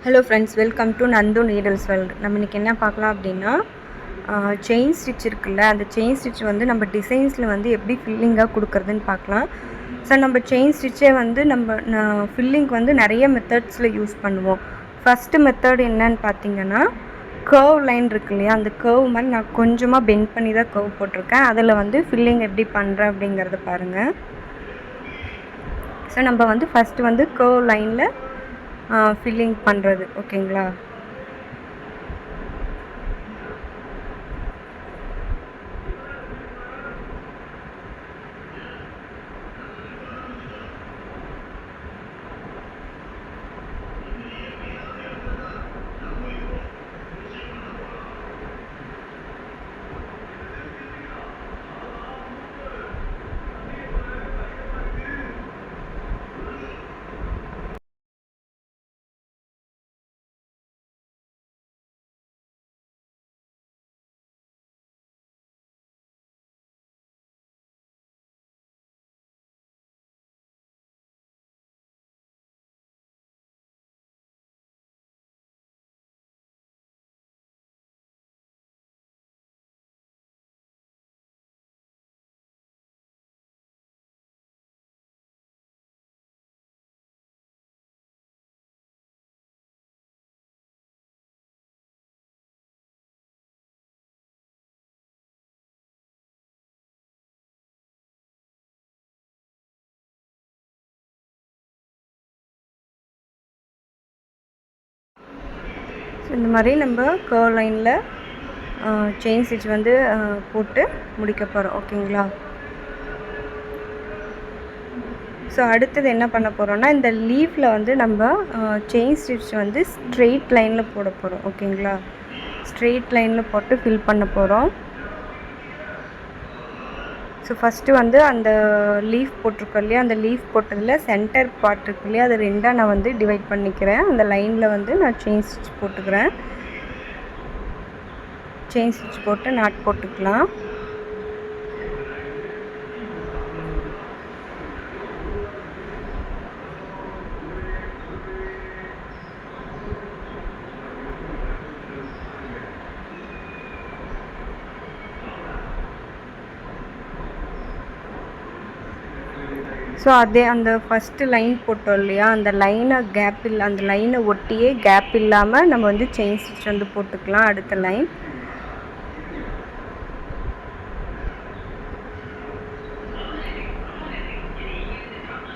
Hello friends, welcome to Nandu needles world. நம்ம இன்றைக்கி என்ன பார்க்கலாம் அப்படின்னா, செயின் ஸ்டிச் இருக்குல்ல, அந்த செயின் ஸ்டிச் வந்து நம்ம டிசைன்ஸில் வந்து எப்படி ஃபில்லிங்காக கொடுக்குறதுன்னு பார்க்கலாம். ஸோ நம்ம செயின் ஸ்டிச்சே வந்து நம்ம ஃபில்லிங்க்கு வந்து நிறைய மெத்தட்ஸில் யூஸ் பண்ணுவோம். ஃபஸ்ட்டு மெத்தட் என்னன்னு பார்த்தீங்கன்னா, கர்வ் லைன் இருக்கு இல்லையா, அந்த கர்வ் மாதிரி நான் கொஞ்சமாக பெண்ட் பண்ணி தான் கர்வ் போட்டிருக்கேன். அதில் வந்து ஃபில்லிங் எப்படி பண்ணுறேன் அப்படிங்கிறத பாருங்கள். ஸோ நம்ம வந்து ஃபஸ்ட்டு வந்து கர்வ் லைனில் ஃபில்லிங் பண்ணுறது, ஓகேங்களா? இந்த மாதிரி நம்ம கர்வ் லைனில் செயின் ஸ்டிச் வந்து போட்டு முடிக்க போகிறோம், ஓகேங்களா? ஸோ அடுத்தது என்ன பண்ண போகிறோம்னா, இந்த லீஃபில் வந்து நம்ம செயின் ஸ்டிச் வந்து ஸ்ட்ரெயிட் லைனில் போட போகிறோம், ஓகேங்களா? ஸ்ட்ரெயிட் லைனில் போட்டு ஃபில் பண்ண போகிறோம். ஸோ ஃபஸ்ட்டு வந்து அந்த லீஃப் போட்டிருக்கோம் இல்லையா, அந்த லீஃப் போட்டதில் சென்டர் பார்ட் இருக்கு இல்லையா, அதை ரெண்டாக நான் வந்து டிவைட் பண்ணிக்கிறேன். அந்த லைனில் வந்து நான் செயின் ஸ்டிச் போட்டுக்கிறேன். செயின் ஸ்டிச் போட்டு நாட் போட்டுக்கலாம். ஸோ அதே அந்த ஃபஸ்ட்டு லைன் போட்டோம் இல்லையா, அந்த லைனை கேப் இல்லை, அந்த லைனை ஒட்டியே கேப் இல்லாமல் நம்ம வந்து செயின் ஸ்டிச் வந்து போட்டுக்கலாம். அடுத்த லைன்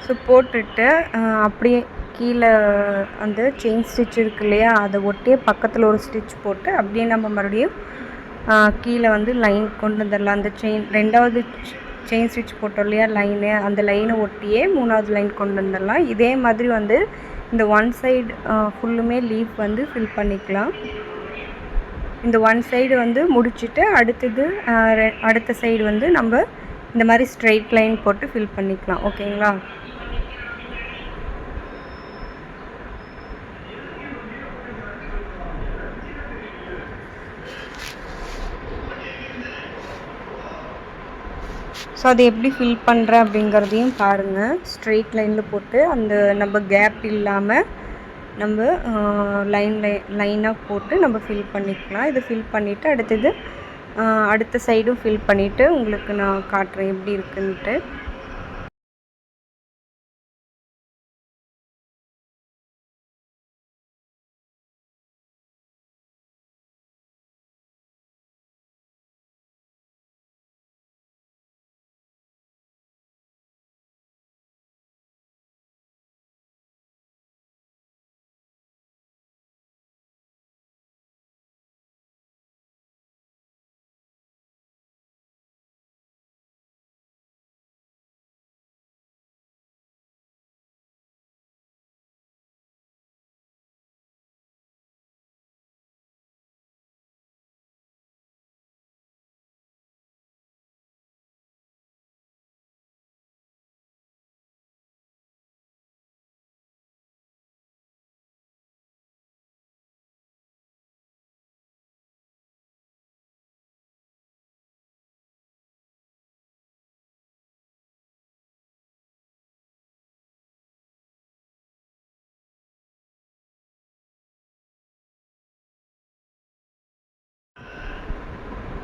ஸோ போட்டுட்டு அப்படியே கீழே அந்த செயின் ஸ்டிச் இருக்கு இல்லையா, அதை ஒட்டியே பக்கத்தில் ஒரு ஸ்டிச் போட்டு அப்படியே நம்ம மறுபடியும் கீழே வந்து லைன் கொண்டு வந்துடலாம். அந்த ரெண்டாவது செயின் ஸ்டிச் போட்டோம் இல்லையா லைனு, அந்த லைனை ஒட்டியே மூணாவது லைன் கொண்டு வந்துடலாம். இதே மாதிரி வந்து இந்த ஒன் சைடு ஃபுல்லுமே லீஃப் வந்து ஃபில் பண்ணிக்கலாம். இந்த ஒன் சைடு வந்து முடிச்சுட்டு அடுத்தது அடுத்த சைடு வந்து நம்ம இந்த மாதிரி ஸ்ட்ரெயிட் லைன் போட்டு ஃபில் பண்ணிக்கலாம், ஓகேங்களா? ஸோ அதை எப்படி ஃபில் பண்ணுறேன் அப்படிங்கிறதையும் பாருங்கள். ஸ்ட்ரெயிட் லைனில் போட்டு அந்த நம்ம கேப் இல்லாமல் நம்ம லைனாக போட்டு நம்ம ஃபில் பண்ணிக்கலாம். இதை ஃபில் பண்ணிவிட்டு அடுத்தது அடுத்த சைடும் ஃபில் பண்ணிவிட்டு உங்களுக்கு நான் காட்டுறேன் எப்படி இருக்குன்ட்டு.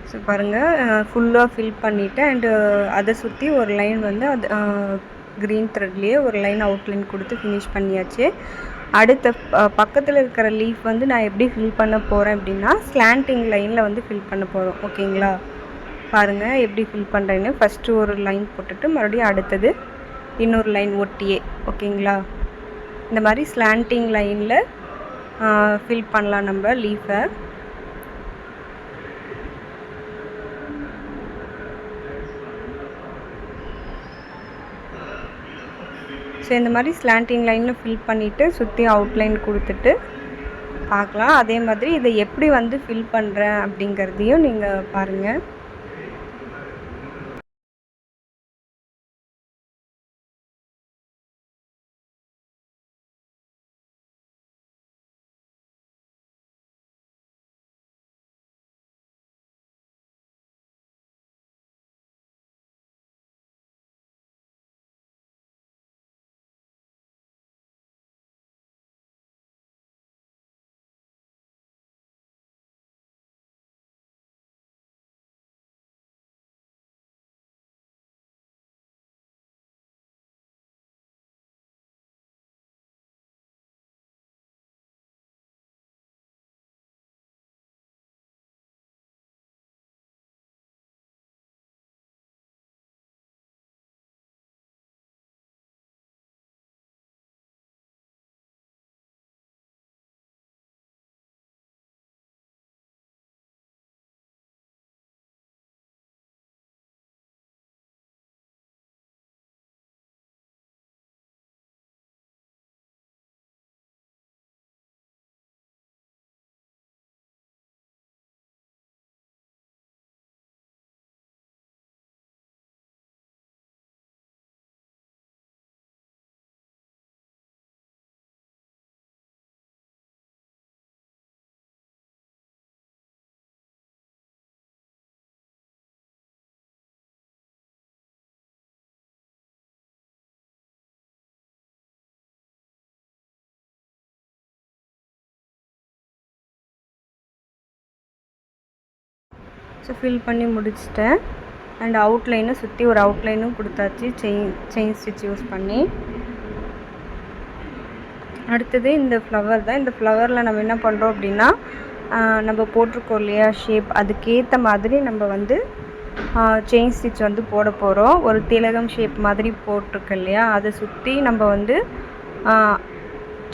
ஸோ பாருங்கள் ஃபுல்லாக ஃபில் பண்ணிவிட்டேன். அண்டு அதை சுற்றி ஒரு லைன் வந்து அது க்ரீன் த்ரெட்லேயே ஒரு லைன் அவுட்லைன் கொடுத்து ஃபினிஷ் பண்ணியாச்சு. அடுத்த பக்கத்தில் இருக்கிற லீஃப் வந்து நான் எப்படி ஃபில் பண்ண போகிறேன் அப்படின்னா ஸ்லாண்டிங் லைனில் வந்து ஃபில் பண்ண போகிறோம். ஓகேங்களா, பாருங்கள் எப்படி ஃபில் பண்ணுறேன்னு. ஃபஸ்ட்டு ஒரு லைன் போட்டுட்டு மறுபடியும் அடுத்தது இன்னொரு லைன் ஒட்டியே. ஓகேங்களா, இந்த மாதிரி ஸ்லாண்டிங் லைனில் ஃபில் பண்ணலாம் நம்ம லீஃபை. ஸோ இந்த மாதிரி ஸ்லாண்டிங் லைனில் ஃபில் பண்ணிவிட்டு சுற்றி அவுட்லைன் கொடுத்துட்டு பார்க்கலாம். அதே மாதிரி இதை எப்படி வந்து ஃபில் பண்ணுறேன் அப்படிங்கிறதையும் நீங்கள் பாருங்கள். ஸோ ஃபில் பண்ணி முடிச்சிட்டேன். அண்ட் அவுட்லைனை சுற்றி ஒரு அவுட்லைனும் கொடுத்தாச்சு செயின் ஸ்டிச் யூஸ் பண்ணி. அடுத்தது இந்த ஃப்ளவர் தான். இந்த ஃப்ளவரில் நம்ம என்ன பண்ணுறோம் அப்படின்னா நம்ம போட்டிருக்கோம் இல்லையா ஷேப், அதுக்கேற்ற மாதிரி நம்ம வந்து செயின் ஸ்டிச் வந்து போட போகிறோம். ஒரு திலகம் ஷேப் மாதிரி போட்டிருக்கு இல்லையா, அதை சுற்றி நம்ம வந்து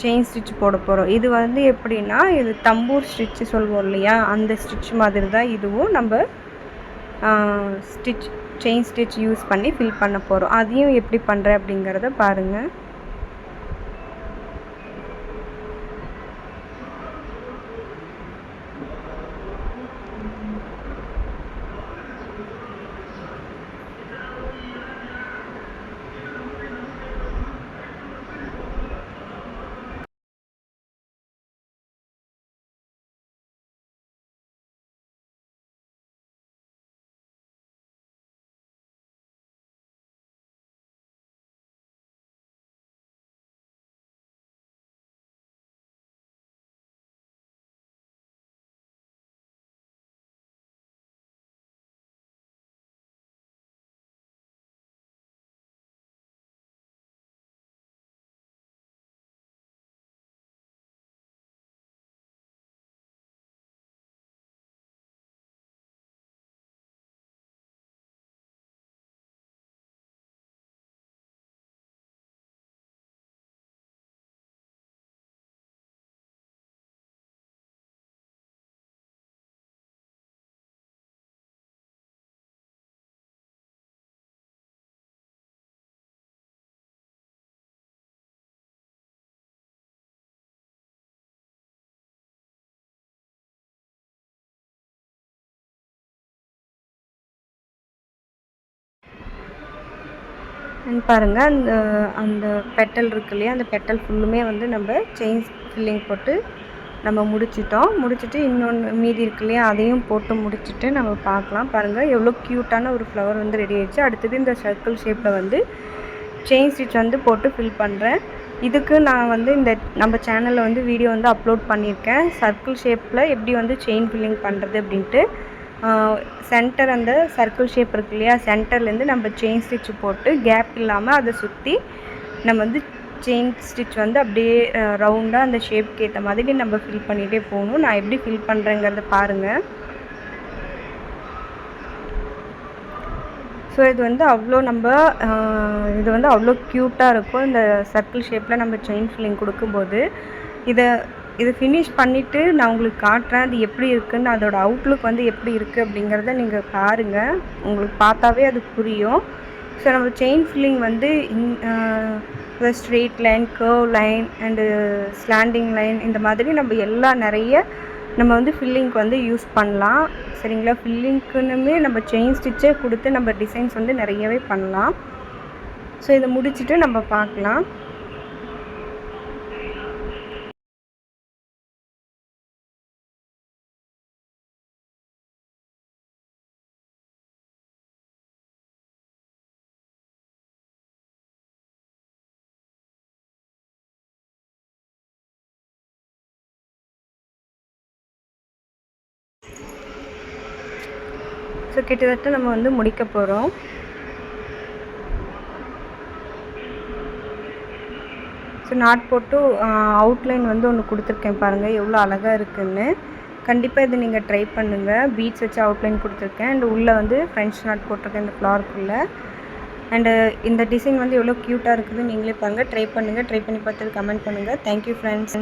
செயின் ஸ்டிச் போட போகிறோம். இது வந்து எப்படின்னா இது தம்பூர் ஸ்டிச்சு சொல்லுவோம் இல்லையா, அந்த ஸ்டிச் மாதிரி தான் இதுவும். நம்ம செயின் ஸ்டிச் யூஸ் பண்ணி ஃபில் பண்ண போகிறோம். அதையும் எப்படி பண்ணுறேன் அப்படிங்கிறத பாருங்கள். பாருங்கள் அந்த பெட்டல் இருக்கு இல்லையா, அந்த பெட்டல் ஃபுல்லுமே வந்து நம்ம செயின் ஃபில்லிங் போட்டு நம்ம முடிச்சுட்டு இன்னொன்று மீதி இருக்கு இல்லையா, அதையும் போட்டு முடிச்சுட்டு நம்ம பார்க்கலாம். பாருங்கள் எவ்வளோ க்யூட்டான ஒரு ஃப்ளவர் வந்து ரெடி ஆகிடுச்சு. அடுத்தது இந்த சர்க்கிள் ஷேப்பில் வந்து செயின் ஸ்டிச் வந்து போட்டு ஃபில் பண்ணுறேன். இதுக்கு நான் வந்து இந்த நம்ம சேனலில் வந்து வீடியோ வந்து அப்லோட் பண்ணியிருக்கேன், சர்க்கிள் ஷேப்பில் எப்படி வந்து செயின் ஃபில்லிங் பண்ணுறது அப்படின்ட்டு. சென்டர் அந்த சர்க்கிள் ஷேப் இருக்கு இல்லையா, சென்டர்லேருந்து நம்ம செயின் ஸ்டிச் போட்டு கேப் இல்லாமல் அதை சுற்றி நம்ம வந்து செயின் ஸ்டிச் வந்து அப்படியே ரவுண்டாக அந்த ஷேப்க்கு ஏற்ற மாதிரி நம்ம ஃபில் பண்ணிகிட்டே போகணும். நான் எப்படி ஃபில் பண்ணுறேங்கிறத பாருங்கள். ஸோ இது வந்து அவ்வளோ க்யூட்டாக இருக்கும். இந்த சர்க்கிள் ஷேப்பில் நம்ம செயின் ஃபில்லிங் கொடுக்கும்போது இதை ஃபினிஷ் பண்ணிவிட்டு நான் உங்களுக்கு காட்டுறேன் அது எப்படி இருக்குதுன்னு. அதோட அவுட்லுக் வந்து எப்படி இருக்குது அப்படிங்கிறத நீங்கள் பாருங்கள், உங்களுக்கு பார்த்தாவே அது புரியும். ஸோ நம்ம செயின் ஃபில்லிங் வந்து straight line, curve line and slanting line, இந்த மாதிரி நம்ம நிறைய வந்து ஃபில்லிங்க்கு வந்து யூஸ் பண்ணலாம். சரிங்களா? ஃபில்லிங்க்குன்னுமே நம்ம செயின் ஸ்டிச்சே கொடுத்து நம்ம டிசைன்ஸ் வந்து நிறையவே பண்ணலாம். ஸோ இதை முடிச்சுட்டு நம்ம பார்க்கலாம். ஸோ கிட்டத்தட்ட நம்ம வந்து முடிக்க போகிறோம். ஸோ நாட் போட்டு அவுட்லைன் வந்து ஒன்று கொடுத்துருக்கேன் பாருங்கள், எவ்வளோ அழகாக இருக்குதுன்னு. கண்டிப்பாக இதை நீங்கள் ட்ரை பண்ணுங்கள். பீட்ஸ் வச்சு அவுட்லைன் கொடுத்துருக்கேன் அண்ட் உள்ளே வந்து ஃப்ரெஞ்ச் நாட் போட்டிருக்கேன் இந்த ஃப்ளாருக்குள்ளே. அண்டு இந்த டிசைன் வந்து எவ்வளோ க்யூட்டாக இருக்குதுன்னு நீங்களே பாருங்கள். ட்ரை பண்ணுங்கள். ட்ரை பண்ணி பார்த்துட்டு கமெண்ட் பண்ணுங்கள். Thank you friends.